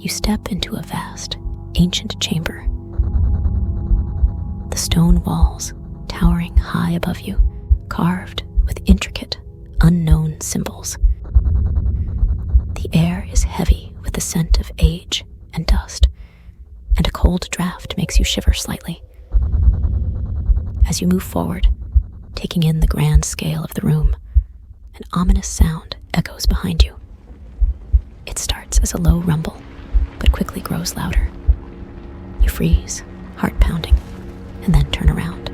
you step into a vast, ancient chamber. The stone walls, towering high above you, carved with intricate, unknown symbols. The air is heavy with the scent of age and dust, and a cold draft makes you shiver slightly. As you move forward, taking in the grand scale of the room, an ominous sound echoes behind you. It starts as a low rumble, but quickly grows louder. You freeze, heart pounding, and then turn around.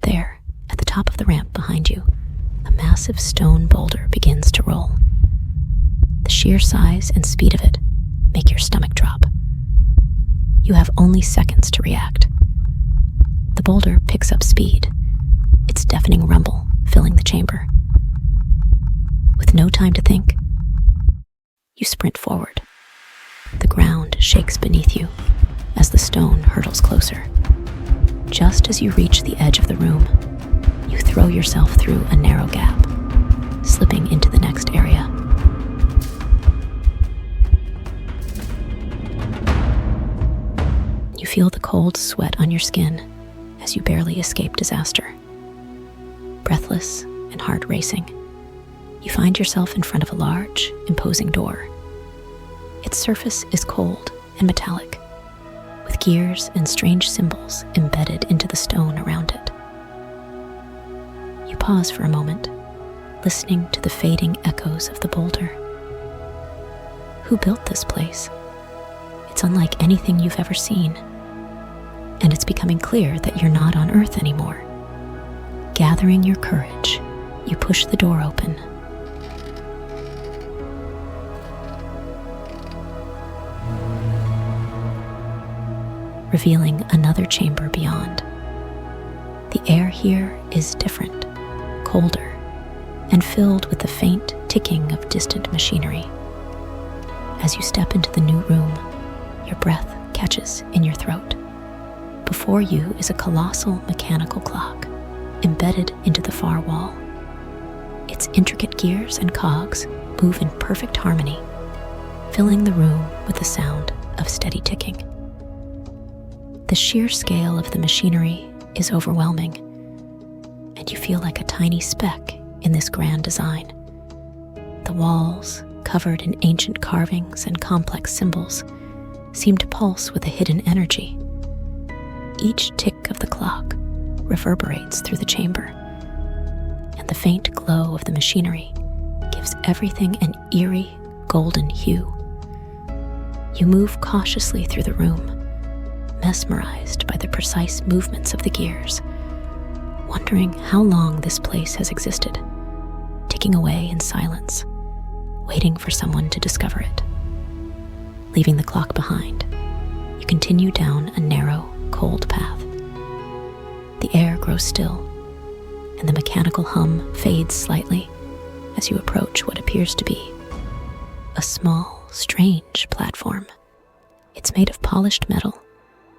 There, at the top of the ramp behind you, a massive stone boulder begins to roll. The sheer size and speed of it make your stomach drop. You have only seconds to react. The boulder picks up speed, its deafening rumble filling the chamber. With no time to think, you sprint forward. The ground shakes beneath you as the stone hurtles closer. Just as you reach the edge of the room, you throw yourself through a narrow gap, slipping into the next area. You feel the cold sweat on your skin as you barely escape disaster. Breathless and heart racing, you find yourself in front of a large, imposing door. Its surface is cold and metallic, with gears and strange symbols embedded into the stone around it. You pause for a moment, listening to the fading echoes of the boulder. Who built this place? It's unlike anything you've ever seen, and it's becoming clear that you're not on Earth anymore. Gathering your courage, you push the door open. Revealing another chamber beyond. The air here is different, colder, and filled with the faint ticking of distant machinery. As you step into the new room, your breath catches in your throat. Before you is a colossal mechanical clock, embedded into the far wall. Its intricate gears and cogs move in perfect harmony, filling the room with the sound of steady ticking. The sheer scale of the machinery is overwhelming, and you feel like a tiny speck in this grand design. The walls, covered in ancient carvings and complex symbols, seem to pulse with a hidden energy. Each tick of the clock reverberates through the chamber, and the faint glow of the machinery gives everything an eerie, golden hue. You move cautiously through the room, mesmerized by the precise movements of the gears, wondering how long this place has existed, ticking away in silence, waiting for someone to discover it. Leaving the clock behind, you continue down a narrow, cold path. The air grows still, and the mechanical hum fades slightly as you approach what appears to be a small, strange platform. It's made of polished metal,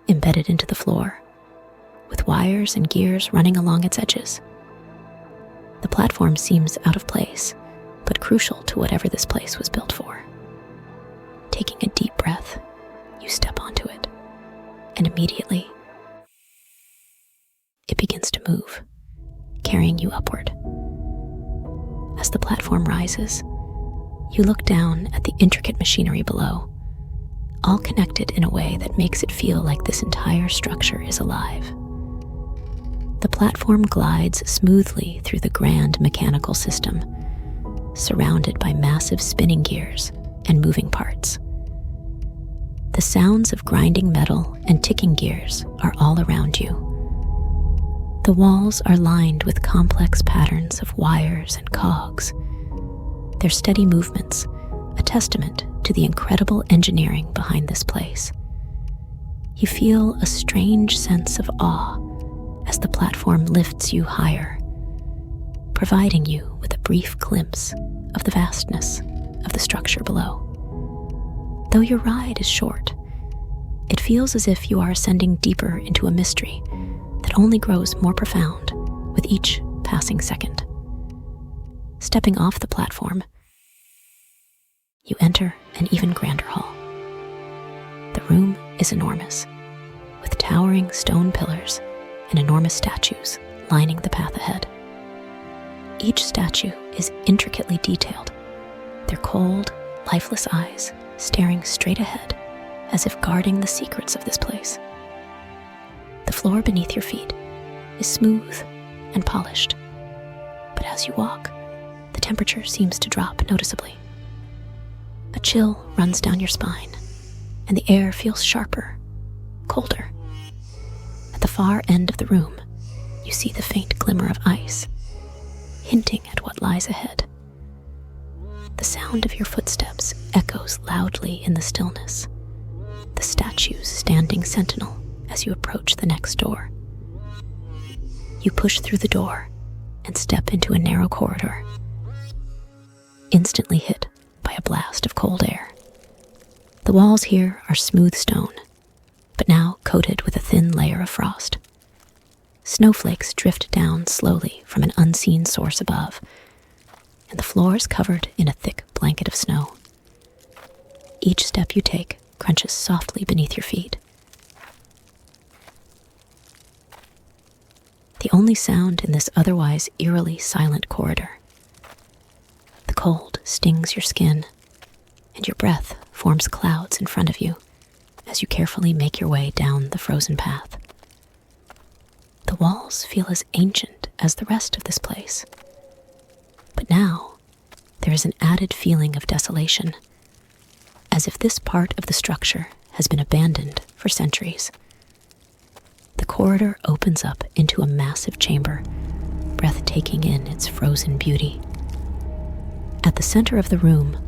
embedded into the floor, with wires and gears running along its edges. The platform seems out of place, but crucial to whatever this place was built for. Taking a deep breath, you step onto it, and immediately, it begins to move, carrying you upward. As the platform rises, you look down at the intricate machinery below, all connected in a way that makes it feel like this entire structure is alive. The platform glides smoothly through the grand mechanical system, surrounded by massive spinning gears and moving parts. The sounds of grinding metal and ticking gears are all around you. The walls are lined with complex patterns of wires and cogs. Their steady movements, a testament to the incredible engineering behind this place. You feel a strange sense of awe as the platform lifts you higher, providing you with a brief glimpse of the vastness of the structure below. Though your ride is short, it feels as if you are ascending deeper into a mystery that only grows more profound with each passing second. Stepping off the platform, you enter an even grander hall, is enormous, with towering stone pillars and enormous statues lining the path ahead. Each statue is intricately detailed, their cold, lifeless eyes staring straight ahead as if guarding the secrets of this place. The floor beneath your feet is smooth and polished, but as you walk, the temperature seems to drop noticeably. A chill runs down your spine, and the air feels sharper, colder. At the far end of the room, you see the faint glimmer of ice, hinting at what lies ahead. The sound of your footsteps echoes loudly in the stillness, the statues standing sentinel as you approach the next door. You push through the door and step into a narrow corridor, instantly hit by a blast of cold air. The walls here are smooth stone, but now coated with a thin layer of frost. Snowflakes drift down slowly from an unseen source above, and the floor is covered in a thick blanket of snow. Each step you take crunches softly beneath your feet. The only sound in this otherwise eerily silent corridor. The cold stings your skin, and your breath forms clouds in front of you as you carefully make your way down the frozen path. The walls feel as ancient as the rest of this place. But now, there is an added feeling of desolation, as if this part of the structure has been abandoned for centuries. The corridor opens up into a massive chamber, breathtaking in its frozen beauty. At the center of the room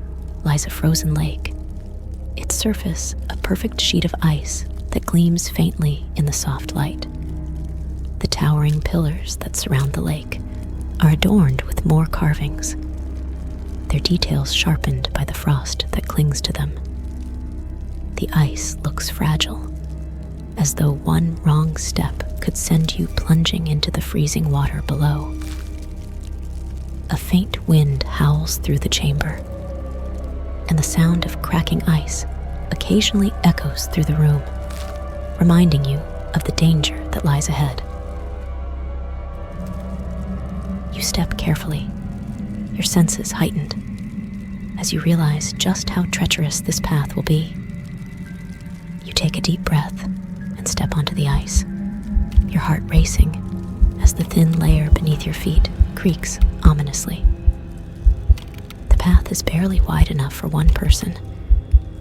lies a frozen lake, its surface a perfect sheet of ice that gleams faintly in the soft light. The towering pillars that surround the lake are adorned with more carvings, their details sharpened by the frost that clings to them. The ice looks fragile, as though one wrong step could send you plunging into the freezing water below. A faint wind howls through the chamber, and the sound of cracking ice occasionally echoes through the room, reminding you of the danger that lies ahead. You step carefully, your senses heightened, as you realize just how treacherous this path will be. You take a deep breath and step onto the ice, your heart racing as the thin layer beneath your feet creaks ominously. The path is barely wide enough for one person,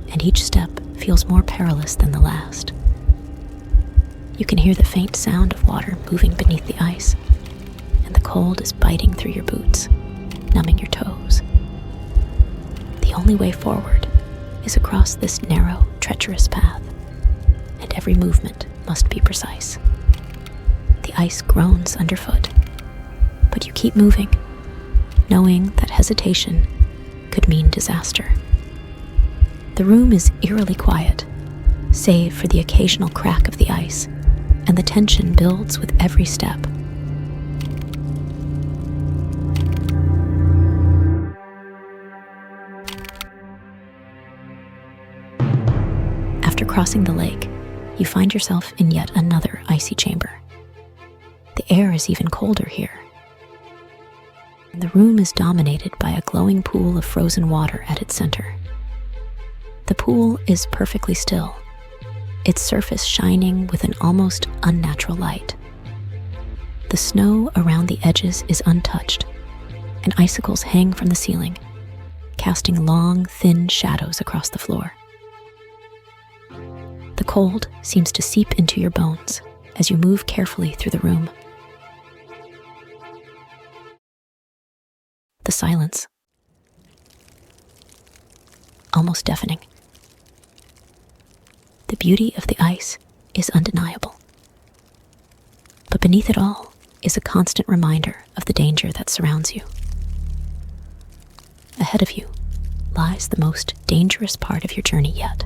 and each step feels more perilous than the last. You can hear the faint sound of water moving beneath the ice, and the cold is biting through your boots, numbing your toes. The only way forward is across this narrow, treacherous path, and every movement must be precise. The ice groans underfoot, but you keep moving, knowing that hesitation could mean disaster. The room is eerily quiet, save for the occasional crack of the ice, and the tension builds with every step. After crossing the lake, you find yourself in yet another icy chamber. The air is even colder here. The room is dominated by a glowing pool of frozen water at its center. The pool is perfectly still, its surface shining with an almost unnatural light. The snow around the edges is untouched, and icicles hang from the ceiling, casting long, thin shadows across the floor. The cold seems to seep into your bones as you move carefully through the room. The silence, almost deafening. The beauty of the ice is undeniable. But beneath it all is a constant reminder of the danger that surrounds you. Ahead of you lies the most dangerous part of your journey yet.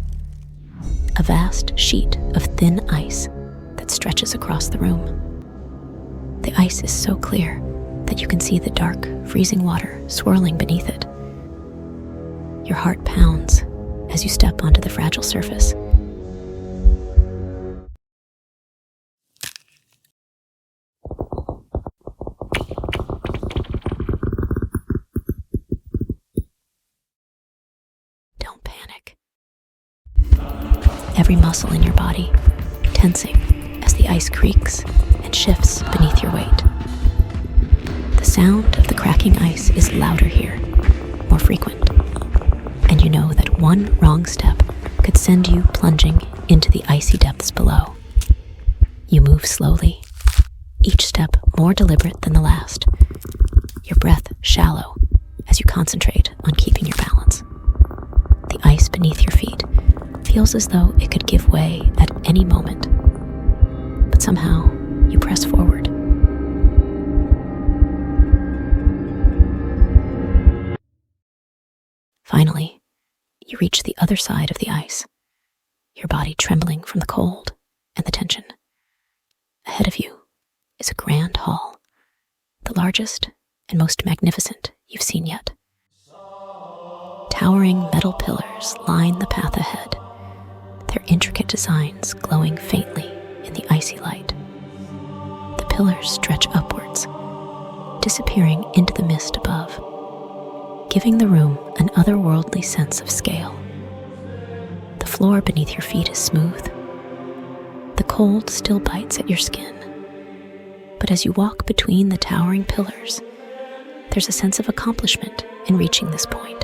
A vast sheet of thin ice that stretches across the room. The ice is so clear that you can see the dark, freezing water swirling beneath it. Your heart pounds as you step onto the fragile surface. every muscle in your body, tensing as the ice creaks and shifts beneath your weight. The sound of the cracking ice is louder here, more frequent, and you know that one wrong step could send you plunging into the icy depths below. You move slowly, each step more deliberate than the last, your breath shallow as you concentrate on keeping your balance. The ice beneath your feet feels as though it could give way at any moment, but somehow you press forward. Finally, you reach the other side of the ice, your body trembling from the cold and the tension. Ahead of you is a grand hall, the largest and most magnificent you've seen yet. Towering metal pillars line the path ahead, their intricate designs glowing faintly in the icy light. The pillars stretch upwards, disappearing into the mist above, giving the room an otherworldly sense of scale. The floor beneath your feet is smooth. The cold still bites at your skin, but as you walk between the towering pillars, there's a sense of accomplishment in reaching this point.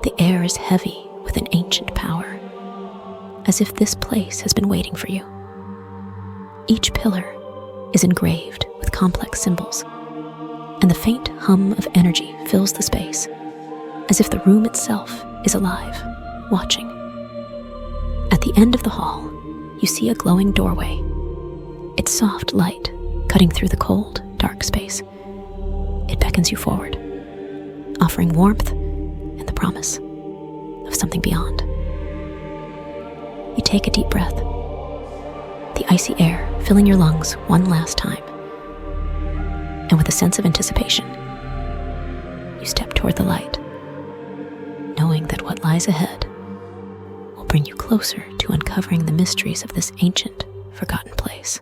The air is heavy with an ancient power, as if this place has been waiting for you. Each pillar is engraved with complex symbols, and the faint hum of energy fills the space, as if the room itself is alive, watching. At the end of the hall, you see a glowing doorway, its soft light cutting through the cold, dark space. It beckons you forward, offering warmth and the promise of something beyond. You take a deep breath, the icy air filling your lungs one last time, and with a sense of anticipation, you step toward the light, knowing that what lies ahead will bring you closer to uncovering the mysteries of this ancient, forgotten place.